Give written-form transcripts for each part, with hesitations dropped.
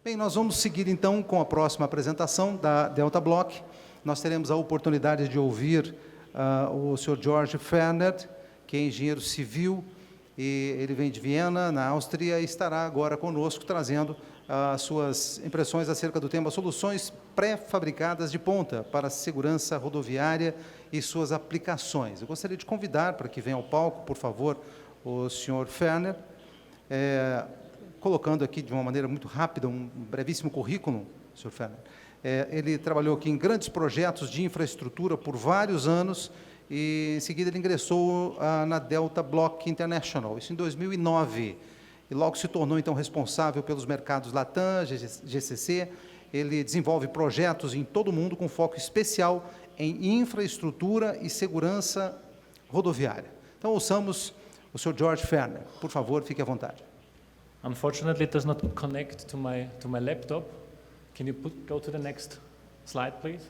Bem, nós vamos seguir então com a próxima apresentação da Delta Block. Nós teremos a oportunidade de ouvir o Sr. George Ferner, que é engenheiro civil, e ele vem de Viena, na Áustria, e estará agora conosco trazendo as suas impressões acerca do tema soluções pré-fabricadas de ponta para a segurança rodoviária e suas aplicações. Eu gostaria de convidar para que venha ao palco, por favor, o Sr. Ferner, colocando aqui de uma maneira muito rápida um brevíssimo currículo, Sr. Ferner. Ele trabalhou aqui em grandes projetos de infraestrutura por vários anos e, em seguida, ele ingressou na Delta Block International, isso em 2009. E logo se tornou, então, responsável pelos mercados Latam, GCC. Ele desenvolve projetos em todo o mundo com foco especial em infraestrutura e segurança rodoviária. Então, ouçamos o Sr. George Ferner. Por favor, fique à vontade. Unfortunately, it does not connect to my laptop. Can you go to the next slide, please?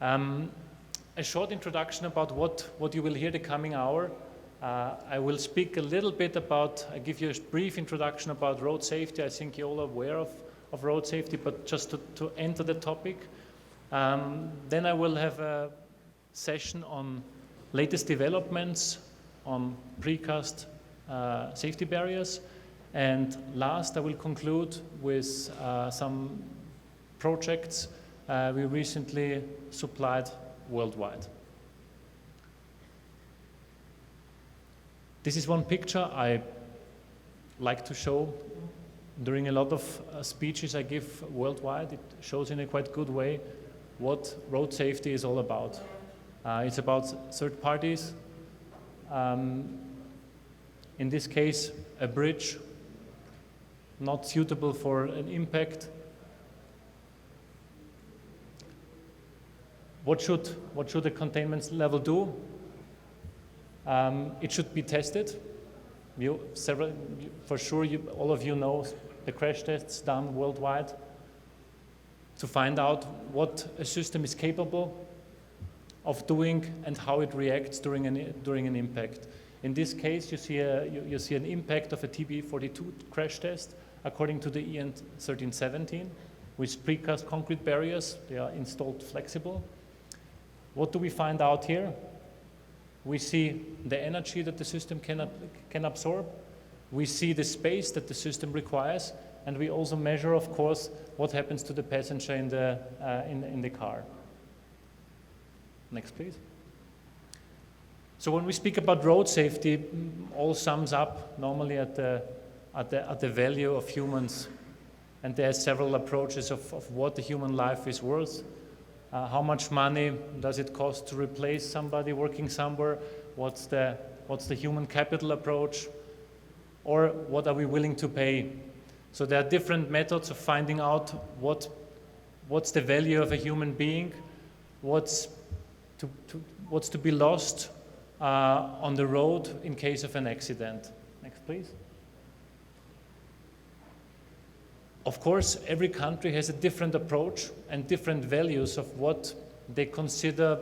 A short introduction about what you will hear the coming hour. I will speak a little bit about, I give you a brief introduction about road safety. I think you're all aware of road safety, but just to enter the topic. Then I will have a session on latest developments on precast safety barriers. And last, I will conclude with some projects we recently supplied worldwide. This is one picture I like to show during a lot of speeches I give worldwide. It shows in a quite good way what road safety is all about. It's about third parties. In this case, a bridge not suitable for an impact. What should the containment level do? It should be tested. For sure, all of you know the crash tests done worldwide to find out what a system is capable of doing and how it reacts during an impact. In this case, you see an impact of a TB42 crash test according to the EN 1317 with precast concrete barriers. They are installed flexible. What do we find out here? We see the energy that the system can absorb. We see the space that the system requires, and we also measure, of course, what happens to the passenger in the car. Next, please. So when we speak about road safety, all sums up normally at the value of humans, and there are several approaches of what the human life is worth. How much money does it cost to replace somebody working somewhere? What's the human capital approach? Or what are we willing to pay? So there are different methods of finding out what's the value of a human being, what's to be lost on the road in case of an accident. Next, please. Of course, every country has a different approach and different values of what they consider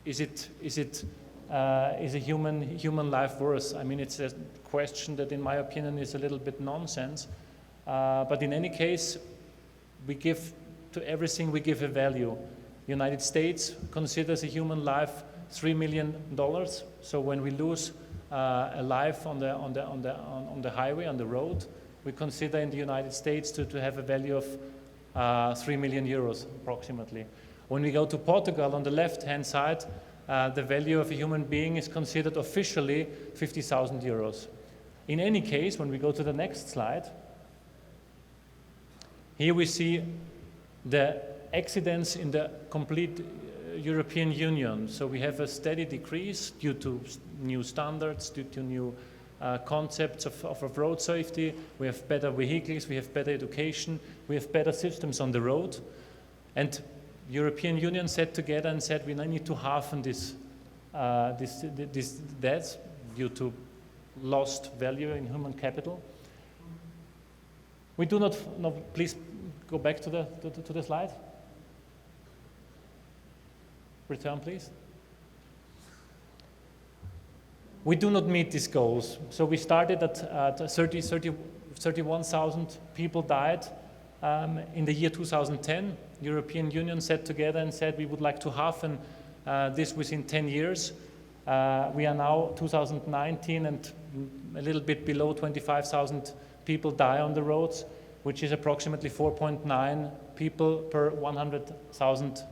is a human life worth. I mean, it's a question that, in my opinion, is a little bit nonsense. But in any case, we give to everything we give a value. The United States considers a human life $3 million. So when we lose a life on the highway, on the road, we consider in the United States to have a value of 3 million euros approximately. When we go to Portugal, on the left-hand side, the value of a human being is considered officially 50,000 euros. In any case, when we go to the next slide, here we see the accidents in the complete European Union. So we have a steady decrease due to new standards, due to new concepts of road safety. We have better vehicles, we have better education, we have better systems on the road. And European Union sat together and said we need to halve this deaths due to lost value in human capital. We do not, no, please go back to the slide. Return, please. We do not meet these goals. So we started at 31,000 people died In the year 2010, European Union sat together and said we would like to halve this within 10 years. We are now 2019 and a little bit below 25,000 people die on the roads, which is approximately 4.9 people per 100,000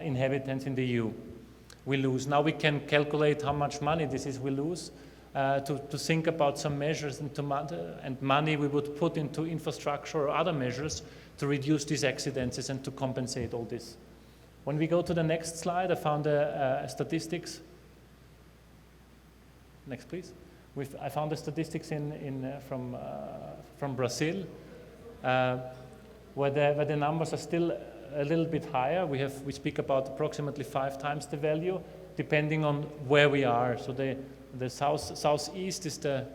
inhabitants in the EU. We lose. Now we can calculate how much money this is we lose to think about some measures and money we would put into infrastructure or other measures to reduce these accidents and to compensate all this. When we go to the next slide, I found statistics. Next, please. I found the statistics from Brazil, where the numbers are still a little bit higher. We speak about approximately 5 times the value, depending on where we are. So the southeast is the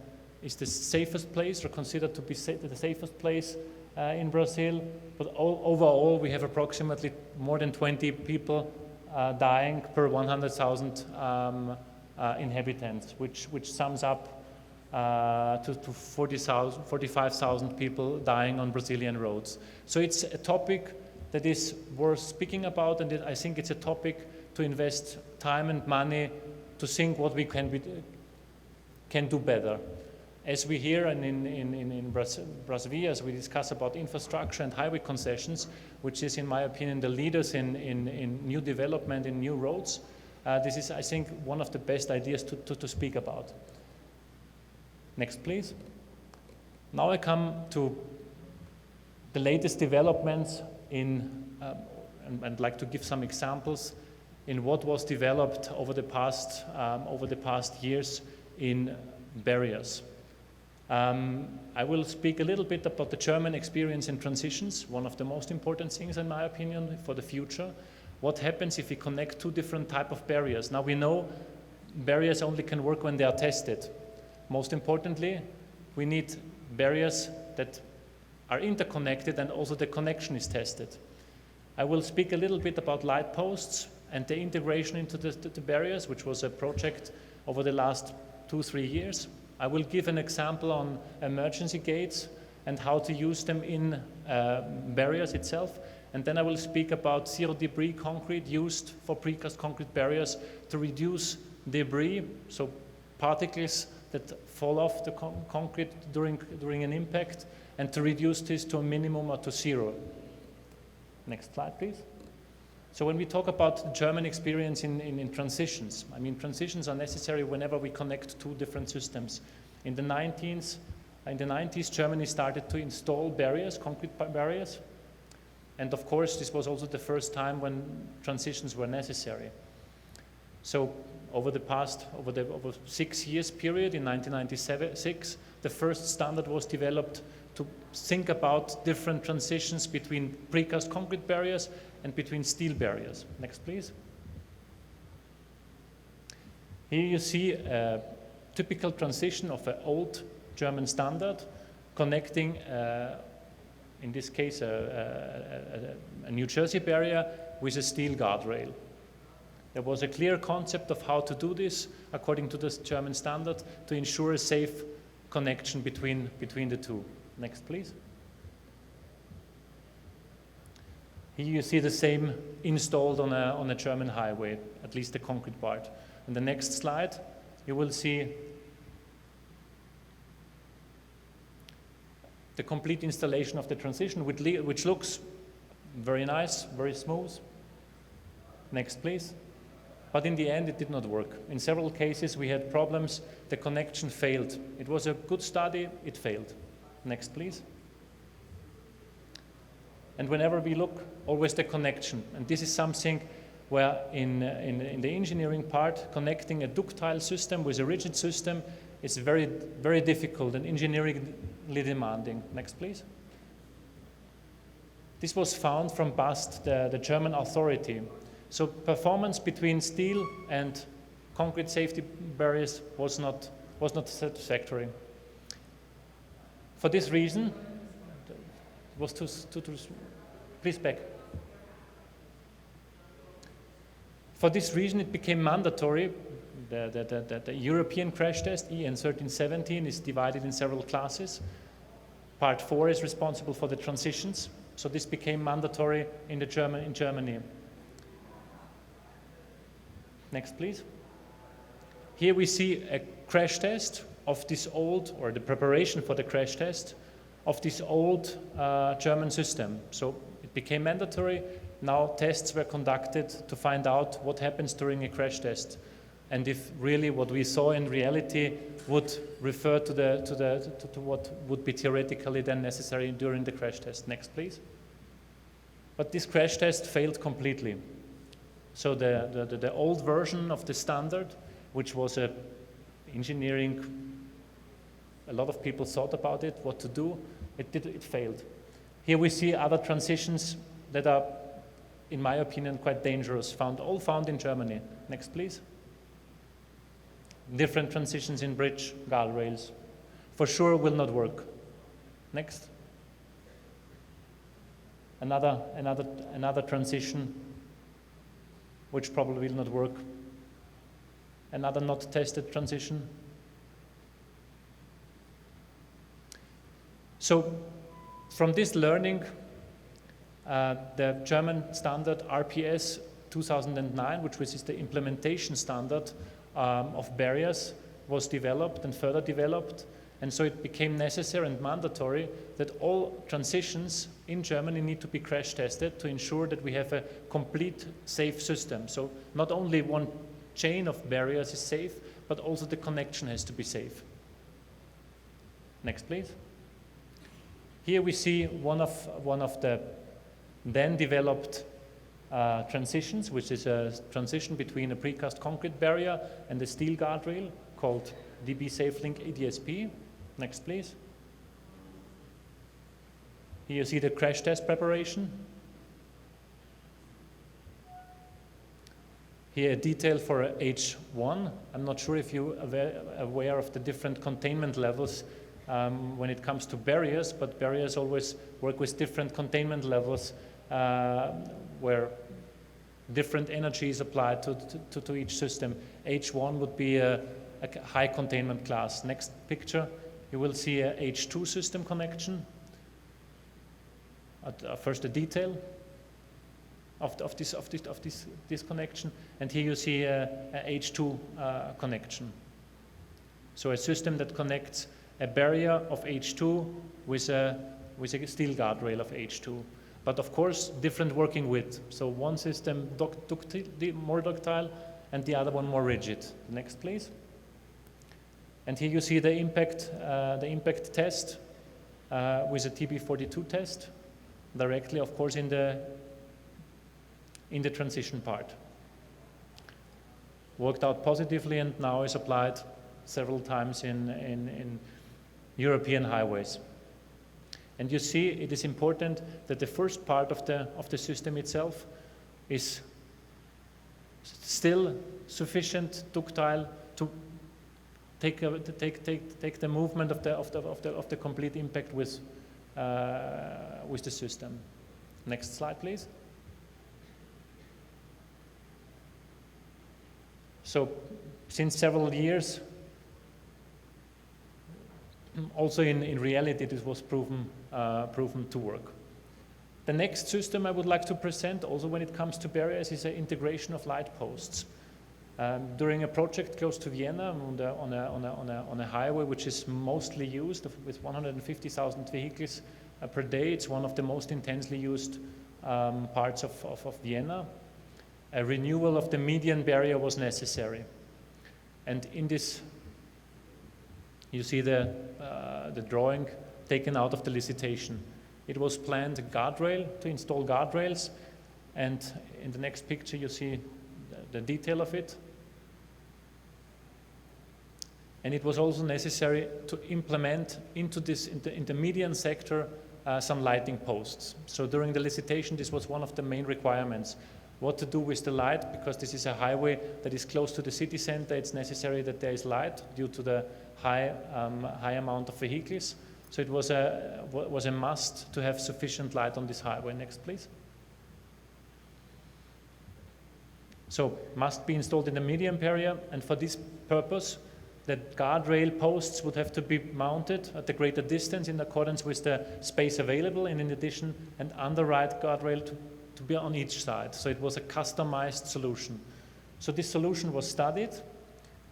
safest place, or considered to be the safest place in Brazil. But overall, we have approximately more than 20 people dying per 100,000 inhabitants, which sums up to 45,000 people dying on Brazilian roads. So it's a topic that is worth speaking about, and I think it's a topic to invest time and money to think what we can do better. As we hear in Brasília, as we discuss about infrastructure and highway concessions, which is, in my opinion, the leaders in new development, in new roads, this is, I think, one of the best ideas to speak about. Next, please. Now I come to the latest developments and I'd like to give some examples in what was developed over the past years in barriers. I will speak a little bit about the German experience in transitions, one of the most important things, in my opinion, for the future. What happens if we connect 2 different types of barriers? Now we know barriers only can work when they are tested. Most importantly, we need barriers that are interconnected and also the connection is tested. I will speak a little bit about light posts and the integration into the barriers, which was a project over the last 2-3 years. I will give an example on emergency gates and how to use them in barriers itself. And then I will speak about zero debris concrete used for precast concrete barriers to reduce debris, so particles that fall off the concrete during an impact, and to reduce this to a minimum or to zero. Next slide, please. So when we talk about the German experience in transitions, I mean, transitions are necessary whenever we connect 2 different systems. In the 90s, Germany started to install barriers, concrete barriers. And of course, this was also the first time when transitions were necessary. So over 6 years period, in 1996, the first standard was developed to think about different transitions between precast concrete barriers and between steel barriers. Next, please. Here you see a typical transition of an old German standard connecting, in this case, a New Jersey barrier with a steel guardrail. There was a clear concept of how to do this according to this German standard to ensure a safe connection between the 2. Next, please. Here you see the same installed on a German highway, at least the concrete part. In the next slide, you will see the complete installation of the transition, which looks very nice, very smooth. Next, please. But in the end, it did not work. In several cases, we had problems. The connection failed. It was a good study, it failed. Next, please. And whenever we look, always the connection. And this is something where in the engineering part, connecting a ductile system with a rigid system is very, very difficult and engineeringly demanding. Next, please. This was found from BAST, the German authority. So performance between steel and concrete safety barriers was not satisfactory. For this reason, it was please back. For this reason, it became mandatory. The European crash test, EN 1317, is divided in several classes. Part 4 is responsible for the transitions. So this became mandatory in Germany. Next, please. Here we see a crash test of this old, or the preparation for the crash test of this old German system. So it became mandatory. Now tests were conducted to find out what happens during a crash test, and if really what we saw in reality would refer to what would be theoretically then necessary during the crash test. Next, please. But this crash test failed completely. So the old version of the standard, which was a engineering, a lot of people thought about it, what to do, it failed. Here we see other transitions that are, in my opinion, quite dangerous, all found in Germany. Next, please. Different transitions in bridge, guardrails. For sure will not work. Next. Another transition which probably will not work. Another not tested transition. So from this learning, the German standard RPS 2009, which is the implementation standard of barriers, was developed and further developed. And so it became necessary and mandatory that all transitions in Germany need to be crash tested to ensure that we have a complete safe system. So not only one chain of barriers is safe, but also the connection has to be safe. Next, please. Here we see one of the then developed transitions, which is a transition between a precast concrete barrier and a steel guardrail called DB SafeLink EDSP. Next, please. Here you see the crash test preparation. Here a detail for H1. I'm not sure if you're aware of the different containment levels when it comes to barriers, but barriers always work with different containment levels where different energy is applied to each system. H1 would be a high containment class. Next picture, you will see a H2 system connection. First, a detail of this connection, and here you see a H2 connection. So a system that connects a barrier of H2 with a steel guardrail of H2. But of course, different working width. So one system more ductile, and the other one more rigid. Next, please. And here you see the impact test with a TB42 test, directly, of course, in the transition part. Worked out positively and now is applied several times in European highways. And you see, it is important that the first part of the system itself is still sufficient ductile to take the movement of the complete impact with the system. Next slide, please. So, since several years, also in reality, this was proven to work. The next system I would like to present, also when it comes to barriers, is an integration of light posts. During a project close to Vienna, on a highway which is mostly used with 150,000 vehicles per day, it's one of the most intensely used parts of Vienna. A renewal of the median barrier was necessary. And in this, you see the drawing taken out of the licitation. It was planned to install guardrails, and in the next picture you see the detail of it. And it was also necessary to implement into the median sector some lighting posts. So during the licitation, this was one of the main requirements. What to do with the light, because this is a highway that is close to the city center. It's necessary that there is light due to the high amount of vehicles. So it was a must to have sufficient light on this highway. Next, please. So must be installed in the median area, and for this purpose, that guardrail posts would have to be mounted at a greater distance in accordance with the space available, and in addition, an underwrite guardrail to be on each side. So it was a customized solution. So this solution was studied,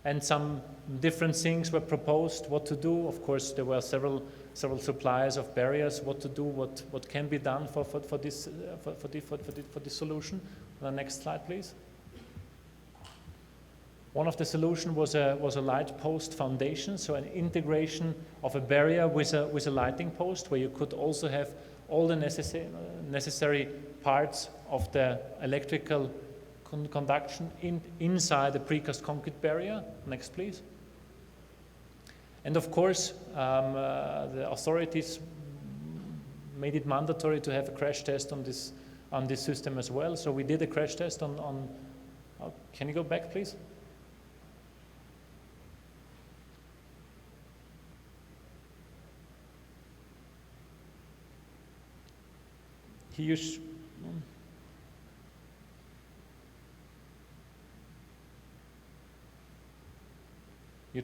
and some different things were proposed what to do. Of course, there were several suppliers of barriers, what to do, what can be done for this solution. The next slide, please. One of the solutions was a light post foundation, so an integration of a barrier with a lighting post, where you could also have all the necessary parts of the electrical conduction inside the precast concrete barrier. Next, please. And of course, the authorities made it mandatory to have a crash test on this system as well. So we did a crash test on can you go back, please? Here you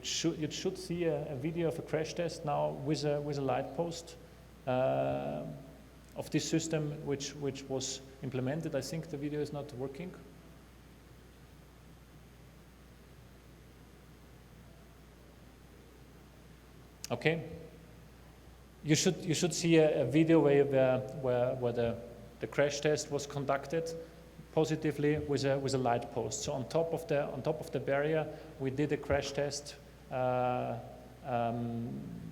should see a video of a crash test now with a light post of this system which was implemented. I think the video is not working. Okay. You should see a video where the crash test was conducted positively with a light post. So on top of the barrier, we did a crash test,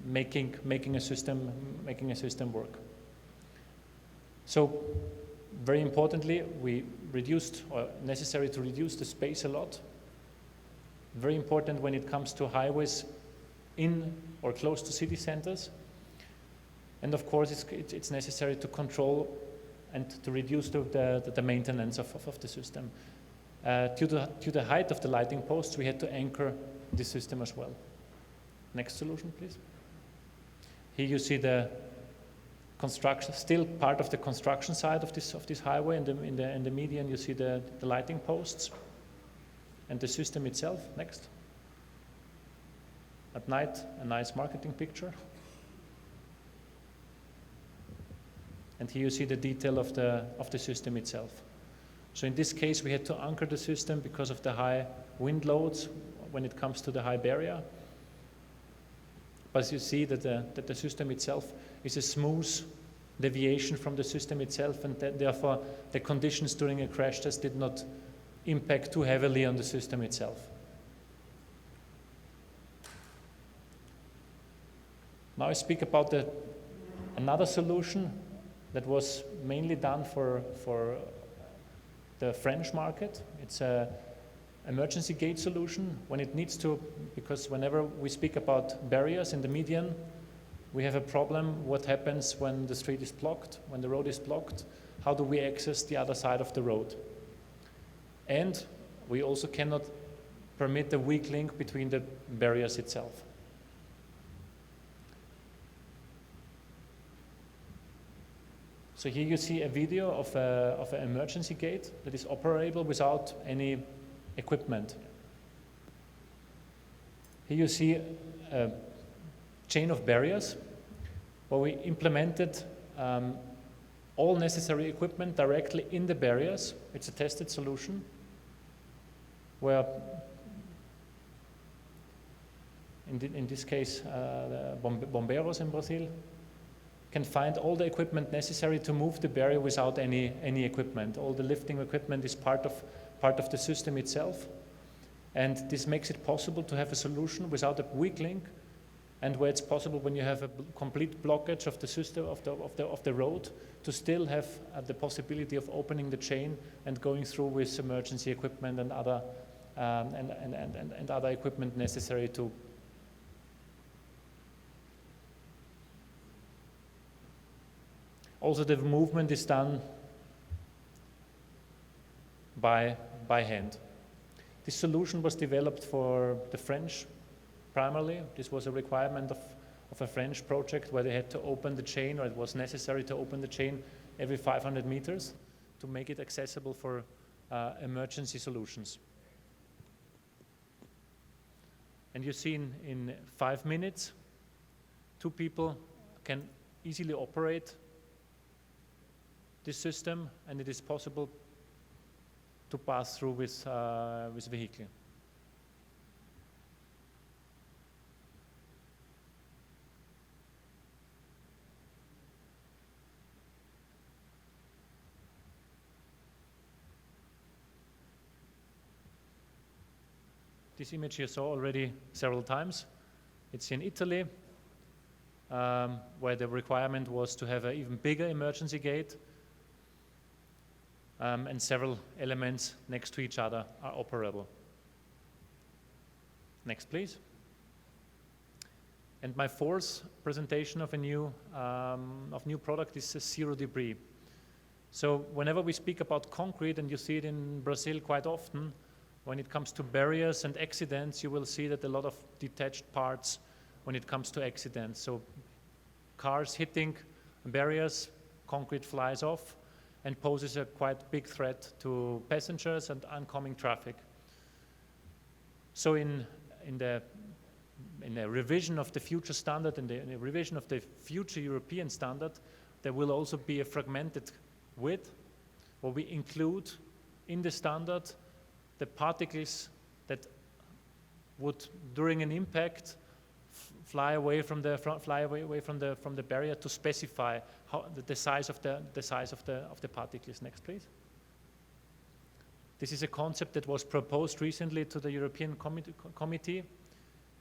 making a system work. So very importantly, we reduced, or necessary to reduce the space a lot. Very important when it comes to highways in or close to city centers. And of course, it's necessary to control and to reduce the maintenance of the system. Due to the height of the lighting posts, we had to anchor the system as well. Next solution, please. Here you see the construction, still part of the construction side of this highway. In the median, you see the lighting posts and the system itself. Next. At night, a nice marketing picture. And here you see the detail of the system itself. So in this case, we had to anchor the system because of the high wind loads when it comes to the high barrier. But you see that the system itself is a smooth deviation from the system itself, and therefore the conditions during a crash test did not impact too heavily on the system itself. Now I speak about another solution that was mainly done for the French market. It's an emergency gate solution when it needs to, because whenever we speak about barriers in the median, we have a problem. What happens when the street is blocked, when the road is blocked? How do we access the other side of the road? And we also cannot permit a weak link between the barriers itself. So here you see a video of an emergency gate that is operable without any equipment. Here you see a chain of barriers where we implemented all necessary equipment directly in the barriers. It's a tested solution where, in this case, the bombeiros in Brazil can find all the equipment necessary to move the barrier without any equipment. All the lifting equipment is part of the system itself, and this makes it possible to have a solution without a weak link, and where it's possible when you have a complete blockage of the system of the road to still have the possibility of opening the chain and going through with emergency equipment and other other equipment necessary to. Also, the movement is done by hand. This solution was developed for the French primarily. This was a requirement of a French project where they had to open the chain, or it was necessary to open the chain every 500 meters to make it accessible for emergency solutions. And you see in 5 minutes, 2 people can easily operate this system, and it is possible to pass through with vehicle. This image you saw already several times. It's in Italy, where the requirement was to have an even bigger emergency gate, and several elements next to each other are operable. Next, please. And my fourth presentation of a new product is zero debris. So whenever we speak about concrete, and you see it in Brazil quite often, when it comes to barriers and accidents, you will see that a lot of detached parts when it comes to accidents. So cars hitting barriers, concrete flies off and poses a quite big threat to passengers and oncoming traffic. So in the revision of the future standard, in the revision of the future European standard, there will also be a fragmented width, where we include in the standard the particles that would, during an impact, fly away from the barrier, to specify how the size of the particles. Next, please. This is a concept that was proposed recently to the European Committee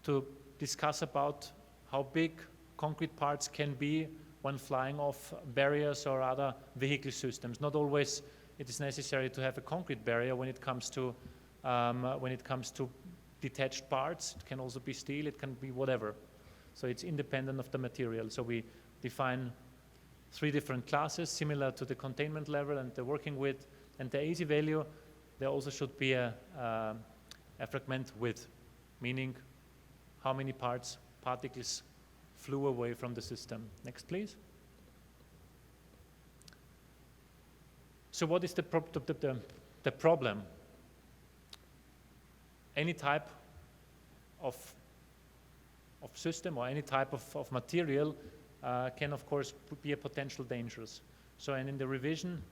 to discuss about how big concrete parts can be when flying off barriers or other vehicle systems. Not always it is necessary to have a concrete barrier when it comes to detached parts. It can also be steel, it can be whatever. So it's independent of the material. So we define 3 different classes similar to the containment level and the working width and the AC value. There also should be a fragment width, meaning how many particles flew away from the system. Next, please. So what is the problem? Any type of system or any type of material can, of course, be a potential dangerous. So, and in the revision,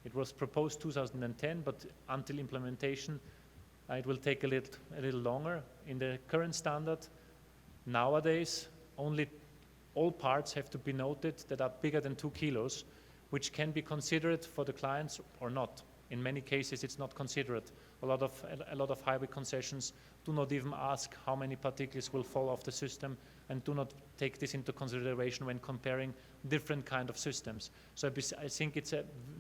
it was proposed 2010, but until implementation, it will take a little longer. In the current standard, nowadays, only all parts have to be noted that are bigger than 2 kilos, which can be considered for the clients or not. In many cases, it's not considered. A lot of highway concessions do not even ask how many particles will fall off the system and do not take this into consideration when comparing different kind of systems. So I think it's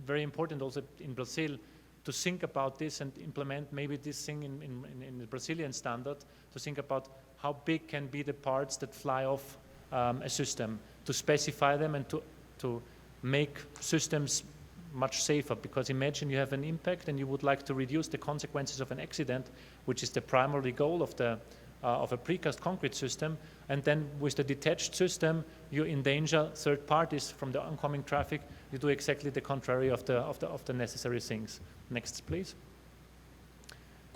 very important also in Brazil to think about this and implement maybe this thing in the Brazilian standard, to think about how big can be the parts that fly off a system, to specify them and to make systems much safer. Because imagine you have an impact and you would like to reduce the consequences of an accident, which is the primary goal of a precast concrete system, and then with the detached system you endanger third parties from the oncoming traffic. You do exactly the contrary of the necessary things. Next, please.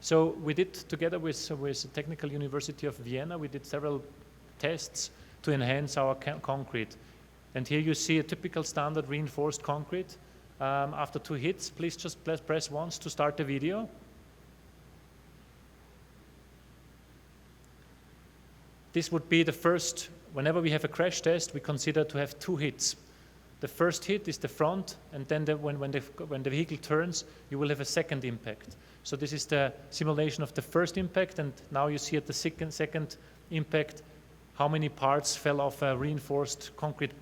So we did, together with the Technical University of Vienna, we did several tests to enhance our concrete. And here you see a typical standard reinforced concrete. After 2 hits, please just press once to start the video. This would be the first. Whenever we have a crash test, we consider to have 2 hits. The first hit is the front, and then when the vehicle turns, you will have a second impact. So this is the simulation of the first impact, and now you see at the second impact how many parts fell off a reinforced concrete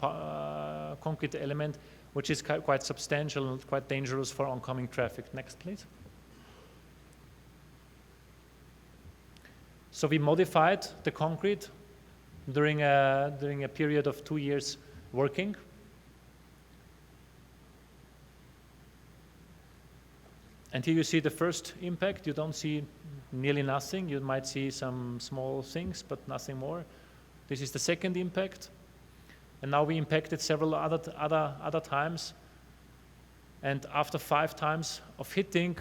element, which is quite substantial and quite dangerous for oncoming traffic. Next, please. So we modified the concrete during a period of 2 years working. And here you see the first impact. You don't see nearly nothing. You might see some small things, but nothing more. This is the second impact. And now we impacted several other times. And after 5 times of hitting,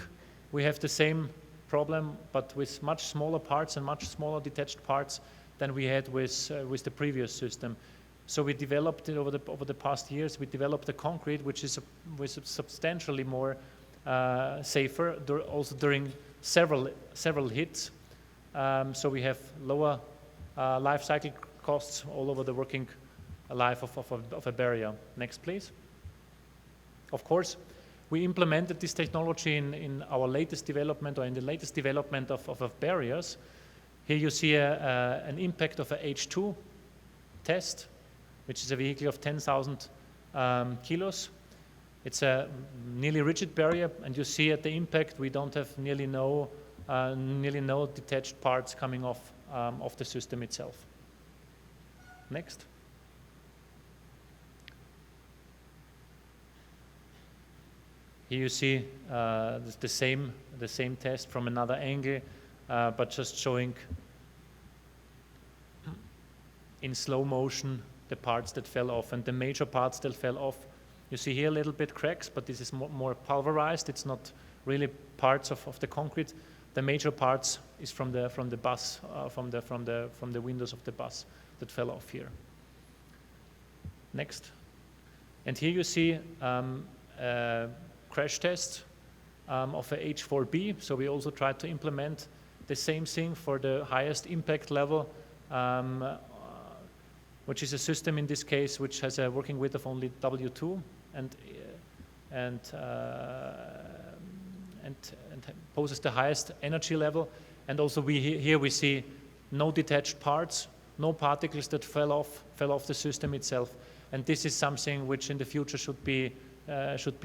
we have the same problem, but with much smaller parts and much smaller detached parts than we had with the previous system. So we developed it over the past years. We developed the concrete, which is substantially more safer, also during several hits. So we have lower life cycle costs all over the working life of a barrier. Next, please. Of course, we implemented this technology in our latest development, or in the latest development of barriers. Here you see an impact of a H2 test, which is a vehicle of 10,000 kilos. It's a nearly rigid barrier, and you see at the impact we don't have nearly no detached parts coming off of the system itself. Next. Here you see the same test from another angle, but just showing in slow motion the parts that fell off, and the major parts that fell off. You see here a little bit cracks, but this is more pulverized. It's not really parts of the concrete. The major parts is from the bus, from the windows of the bus that fell off here. Next. And here you see crash test of a H4b. So we also tried to implement the same thing for the highest impact level, which is a system in this case which has a working width of only W2 and poses the highest energy level. And also here we see no detached parts, no particles that fell off the system itself. And this is something which in the future should be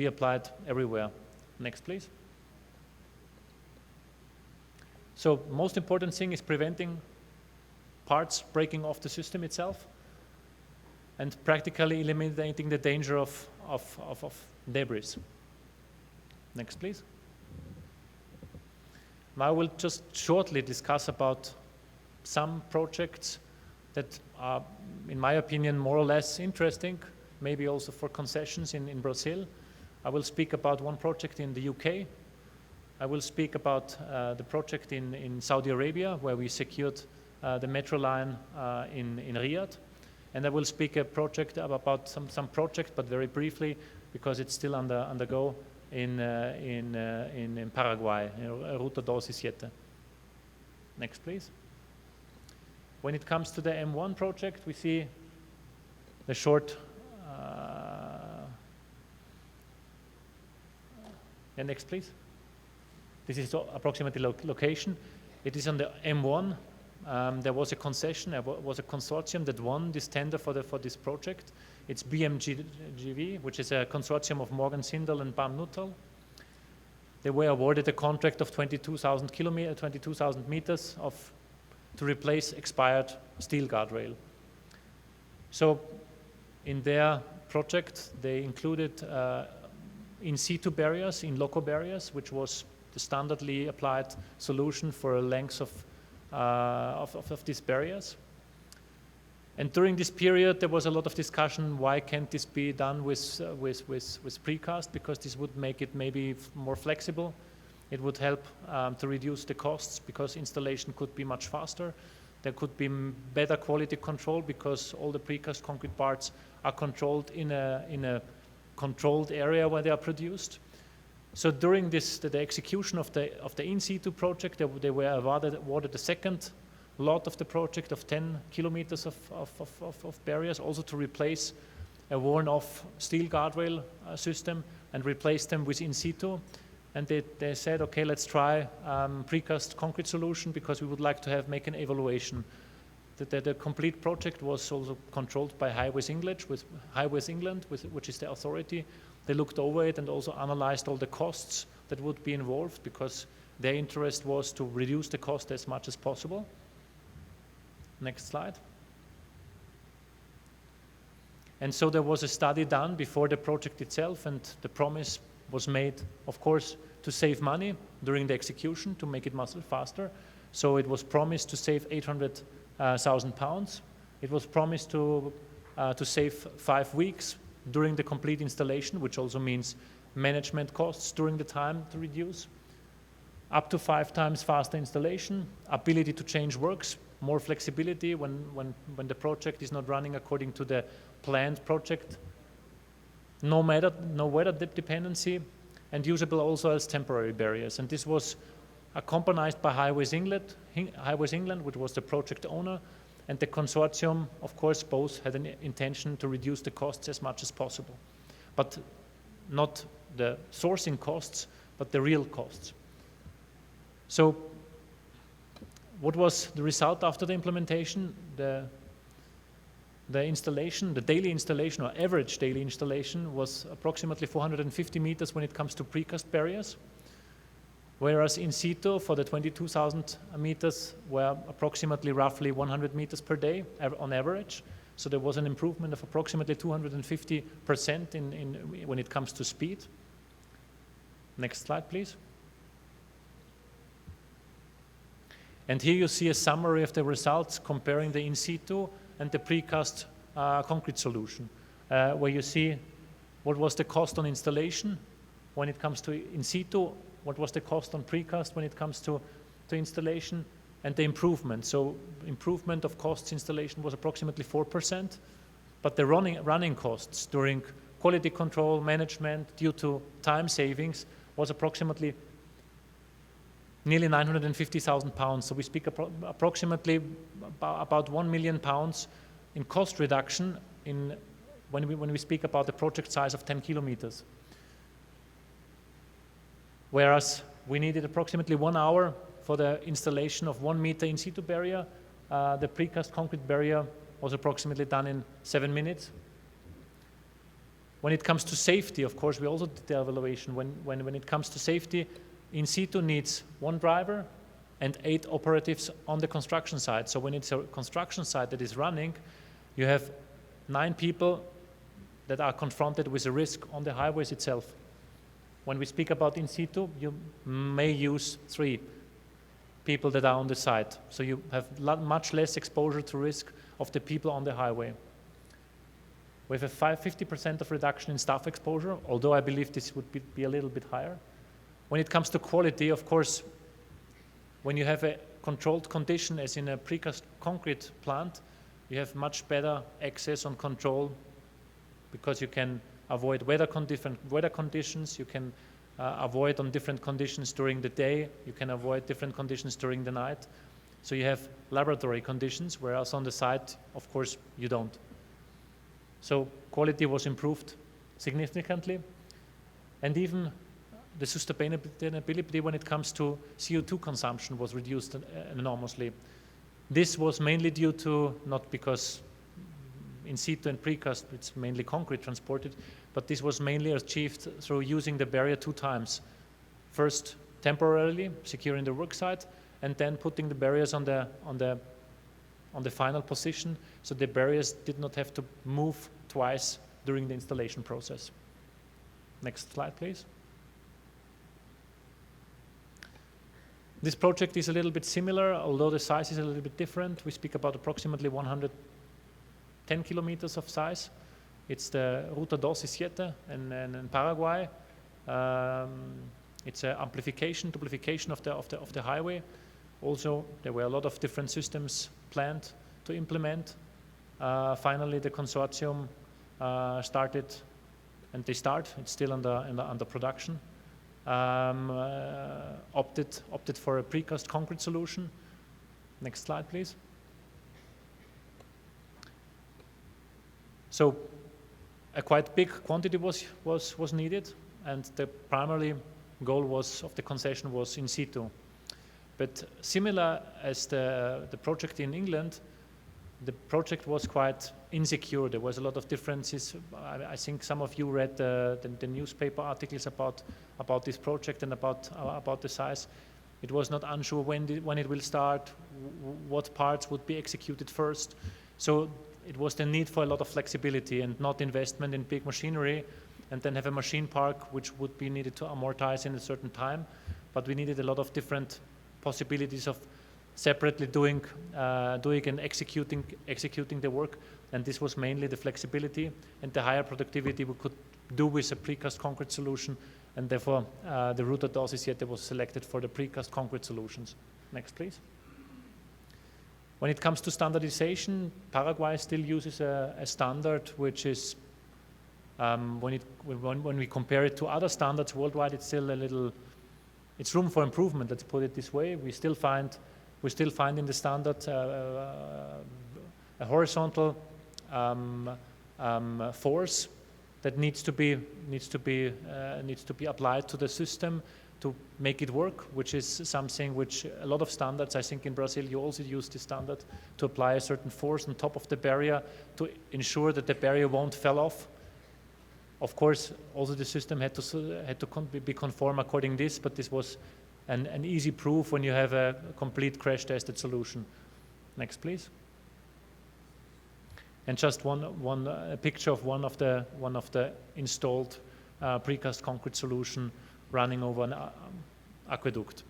applied everywhere. Next, please. So most important thing is preventing parts breaking off the system itself and practically eliminating the danger of debris. Next, please. Now I will just shortly discuss about some projects that are, in my opinion, more or less interesting, maybe also for concessions in Brazil. I will speak about one project in the UK. I will speak about the project in Saudi Arabia, where we secured the metro line in Riyadh. And I will speak a project about some project, but very briefly, because it's still undergo in Paraguay, Ruta 27. Next, please. When it comes to the M1 project, we see the short. Next, please. This is approximately location. It is on the M1. There was a concession, there was a consortium that won this tender for this project. It's BMGV, which is a consortium of Morgan Sindall and BAM Nuttall. They were awarded a contract of 22,000 meters to replace expired steel guardrail. So in their project, they included in situ barriers, in loco barriers, which was the standardly applied solution for a length of these barriers. And during this period, there was a lot of discussion, why can't this be done with precast, because this would make it maybe more flexible. It would help to reduce the costs, because installation could be much faster. There could be better quality control, because all the precast concrete parts are controlled in a controlled area where they are produced. So during the execution of the in situ project, they were awarded the second lot of the project of 10 kilometers of barriers, also to replace a worn-off steel guardrail system and replace them with in situ. And they said, okay, let's try precast concrete solution, because we would like to make an evaluation. The complete project was also controlled by Highways England, which is the authority. They looked over it and also analyzed all the costs that would be involved, because their interest was to reduce the cost as much as possible. Next slide. And so there was a study done before the project itself, and the promise was made, of course, to save money during the execution, to make it much faster. So it was promised to save £800,000. It was promised to save 5 weeks during the complete installation, which also means management costs during the time to reduce. up to 5 times faster installation, ability to change works, more flexibility when the project is not running according to the planned project, no weather dependency, and usable also as temporary barriers. And this was accompanied by Highways England, which was the project owner, and the consortium, of course, both had an intention to reduce the costs as much as possible, but not the sourcing costs, but the real costs. So what was the result after the implementation? The installation, the daily installation or average daily installation was approximately 450 meters when it comes to precast barriers, whereas in situ for the 22,000 meters were approximately roughly 100 meters per day on average. So there was an improvement of approximately 250% when it comes to speed. Next slide, please. And here you see a summary of the results comparing the in situ and the precast concrete solution, where you see what was the cost on installation when it comes to in situ, what was the cost on precast when it comes to installation, and the improvement. So improvement of costs installation was approximately 4%, but the running costs during quality control management due to time savings was approximately nearly 950,000 pounds. So we speak approximately about 1 million pounds in cost reduction when we speak about the project size of 10 kilometers. Whereas we needed approximately 1 hour for the installation of 1 meter in situ barrier, the precast concrete barrier was approximately done in 7 minutes. When it comes to safety, of course, we also did the evaluation. When it comes to safety, in situ needs 1 driver and 8 operatives on the construction site. So when it's a construction site that is running, you have 9 people that are confronted with a risk on the highways itself. When we speak about in situ, you may use 3 people that are on the site. So you have much less exposure to risk of the people on the highway. We have a 50% of reduction in staff exposure, although I believe this would be a little bit higher. When it comes to quality, of course, when you have a controlled condition, as in a precast concrete plant, you have much better access on control because you can avoid different weather conditions, you can avoid on different conditions during the day, you can avoid different conditions during the night. So you have laboratory conditions, whereas on the site, of course, you don't. So quality was improved significantly, and even the sustainability when it comes to CO2 consumption was reduced enormously. This was mainly due to, not because in situ and precast it's mainly concrete transported, but this was mainly achieved through using the barrier 2 times. First temporarily securing the work site, and then putting the barriers on the final position, so the barriers did not have to move twice during the installation process. Next slide, please. This project is a little bit similar, although the size is a little bit different. We speak about approximately 110 kilometers of size. It's the Ruta 27 in Paraguay. It's an duplication of the highway. Also, there were a lot of different systems planned to implement. Finally, the consortium started, and it's still under production. Opted for a precast concrete solution. Next slide, please. So a quite big quantity was needed, and the primary goal of the concession was in situ. But similar as the project in England, the project was quite insecure. There was a lot of differences. I think some of you read the newspaper articles about this project and about the size. It was not unsure when it will start, what parts would be executed first. So it was the need for a lot of flexibility and not investment in big machinery, and then have a machine park which would be needed to amortize in a certain time. But we needed a lot of different possibilities of separately doing and executing the work, and this was mainly the flexibility and the higher productivity we could do with a precast concrete solution, and therefore the route at Dosisiete was selected for the precast concrete solutions. Next, please. When it comes to standardization, Paraguay still uses a standard which is, when we compare it to other standards worldwide, it's still it's room for improvement, let's put it this way. We still find in the standard a horizontal force that needs to be applied to the system to make it work, which is something which a lot of standards, I think in Brazil you also use this standard to apply a certain force on top of the barrier to ensure that the barrier won't fall off. Of course, also the system had to be conform according to this, but this was an easy proof when you have a complete crash tested solution. Next, please. And just a picture of one of the installed precast concrete solution running over an aqueduct.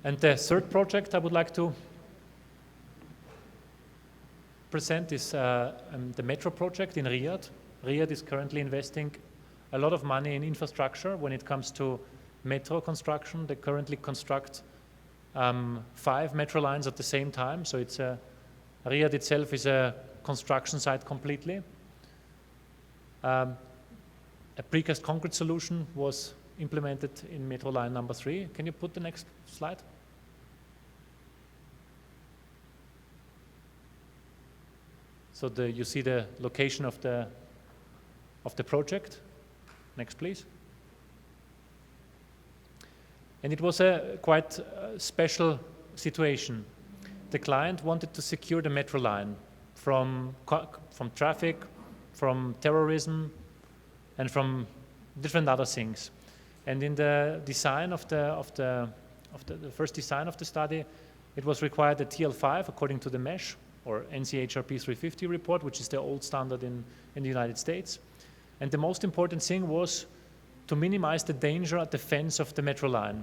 And the third project I would like to present is the metro project in Riyadh. Riyadh is currently investing a lot of money in infrastructure when it comes to metro construction. They currently construct 5 metro lines at the same time. So Riyadh itself is a construction site completely. A precast concrete solution was implemented in metro line number 3. Can you put the next slide? So you see the location of the project. Next, please. And it was a quite special situation. The client wanted to secure the metro line from traffic, from terrorism, and from different other things. And in the design the first design of the study, it was required a TL5 according to the MESH or NCHRP 350 report, which is the old standard in the United States. And the most important thing was to minimize the danger at the fence of the metro line.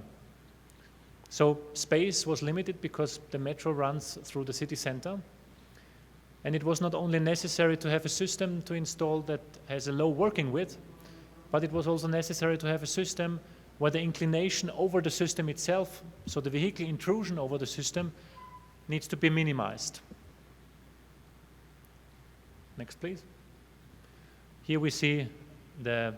So space was limited because the metro runs through the city center. And it was not only necessary to have a system to install that has a low working width, but it was also necessary to have a system where the inclination over the system itself, so the vehicle intrusion over the system, needs to be minimized. Next, please. Here we see the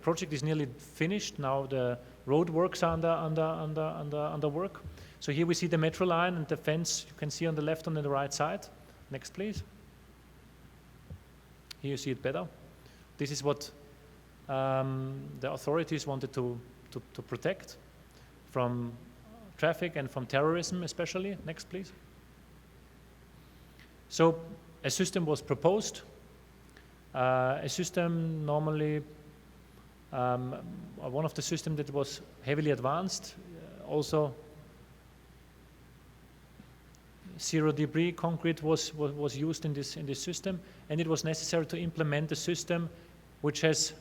project is nearly finished. Now the road works are under work. So here we see the metro line and the fence you can see on the left and on the right side. Next, please. Here you see it better. This is what the authorities wanted to protect from traffic and from terrorism especially. Next, please. So a system was proposed. A system normally, one of the systems that was heavily advanced, also zero debris concrete was used in this system, and it was necessary to implement a system which has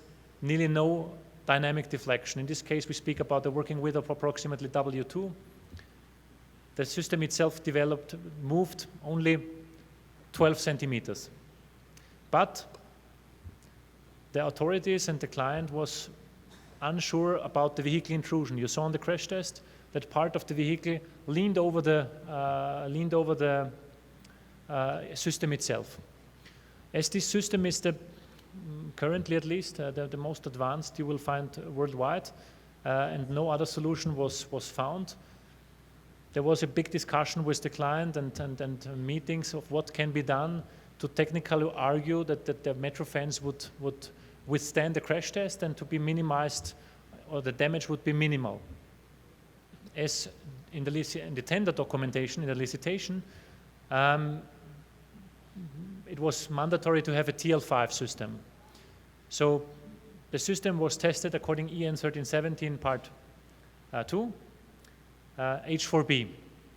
nearly no dynamic deflection. In this case, we speak about a working width of approximately W2. The system itself moved only 12 centimeters. But the authorities and the client was unsure about the vehicle intrusion. You saw on the crash test that part of the vehicle leaned over the system itself. As this system is currently at least the most advanced you will find worldwide, and no other solution was found. There was a big discussion with the client and meetings of what can be done to technically argue that the metro fence would withstand the crash test and to be minimized, or the damage would be minimal. As in the tender documentation, in the licitation, it was mandatory to have a TL5 system. So the system was tested according EN 1317 part 2, H4b.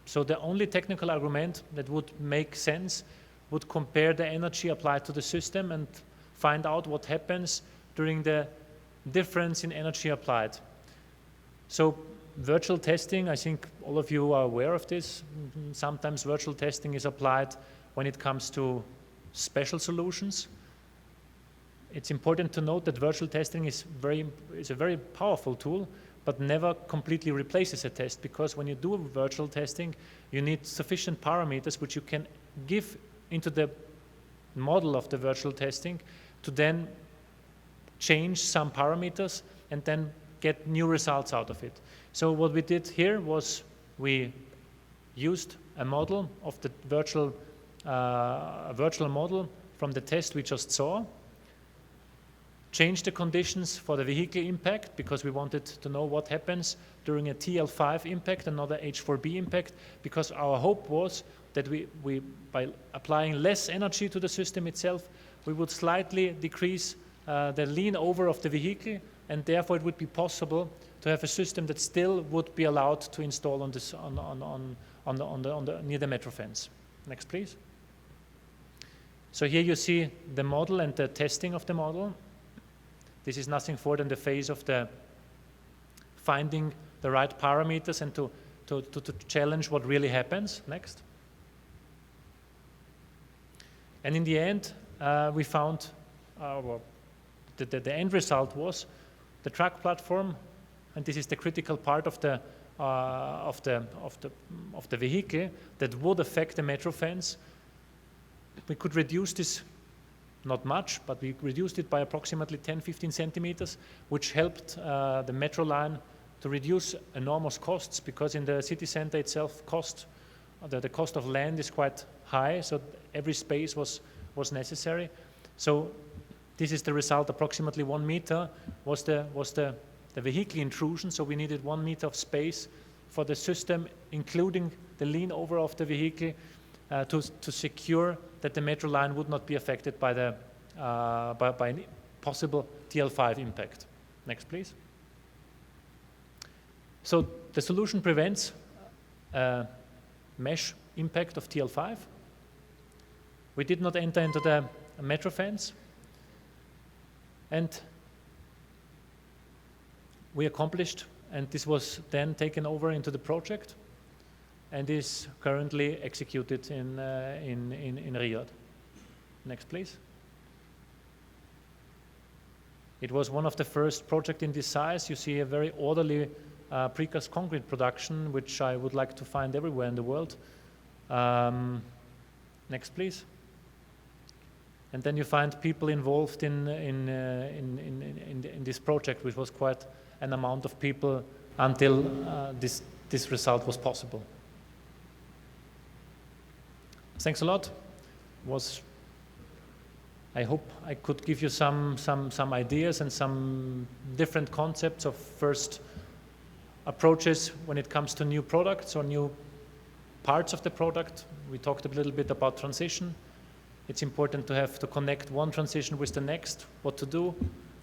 So the only technical argument that would make sense would compare the energy applied to the system and find out what happens during the difference in energy applied. So virtual testing, I think all of you are aware of this. Sometimes virtual testing is applied when it comes to special solutions. it's important to note that virtual testing is a very powerful tool, but never completely replaces a test, because when you do virtual testing, you need sufficient parameters which you can give into the model of the virtual testing to then change some parameters and then get new results out of it. So what we did here was we used a model of the virtual model from the test we just saw, changed the conditions for the vehicle impact because we wanted to know what happens during a TL5 impact, another H4b impact, because our hope was that we by applying less energy to the system itself, we would slightly decrease the lean over of the vehicle, and therefore it would be possible to have a system that still would be allowed to install on this near the metro fence. Next, please. So here you see the model and the testing of the model. This is nothing more than the phase of the finding the right parameters and to challenge what really happens. Next. And in the end, we found the end result was the track platform, and this is the critical part of the vehicle that would affect the metro fence. We could reduce this, not much, but we reduced it by approximately 10-15 centimeters, which helped the metro line to reduce enormous costs, because in the city center itself, the cost of land is quite high, so every space was necessary. So this is the result. Approximately 1 meter was the vehicle intrusion, so we needed 1 meter of space for the system, including the lean over of the vehicle, to secure that the metro line would not be affected by any possible TL5 impact. Next, please. So the solution prevents mesh impact of TL5. We did not enter into the metro fence, and we accomplished, and this was then taken over into the project and is currently executed in Riyadh. Next, please. It was one of the first projects in this size. You see a very orderly precast concrete production, which I would like to find everywhere in the world. Next, please. And then you find people involved in this project, which was quite an amount of people until this result was possible. Thanks a lot. I hope I could give you some ideas and some different concepts of first approaches when it comes to new products or new parts of the product. We talked a little bit about transition. It's important to connect one transition with the next, what to do.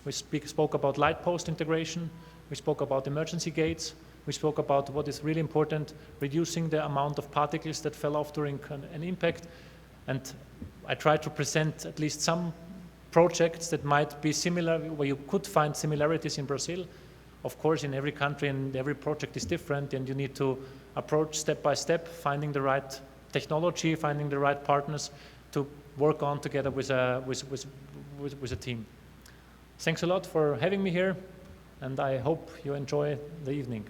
We spoke about light post integration. We spoke about emergency gates. We spoke about what is really important, reducing the amount of particles that fell off during an impact. And I tried to present at least some projects that might be similar, where you could find similarities in Brazil. Of course, in every country and every project is different, and you need to approach step by step, finding the right technology, finding the right partners to work on together with a team. Thanks a lot for having me here, and I hope you enjoy the evening.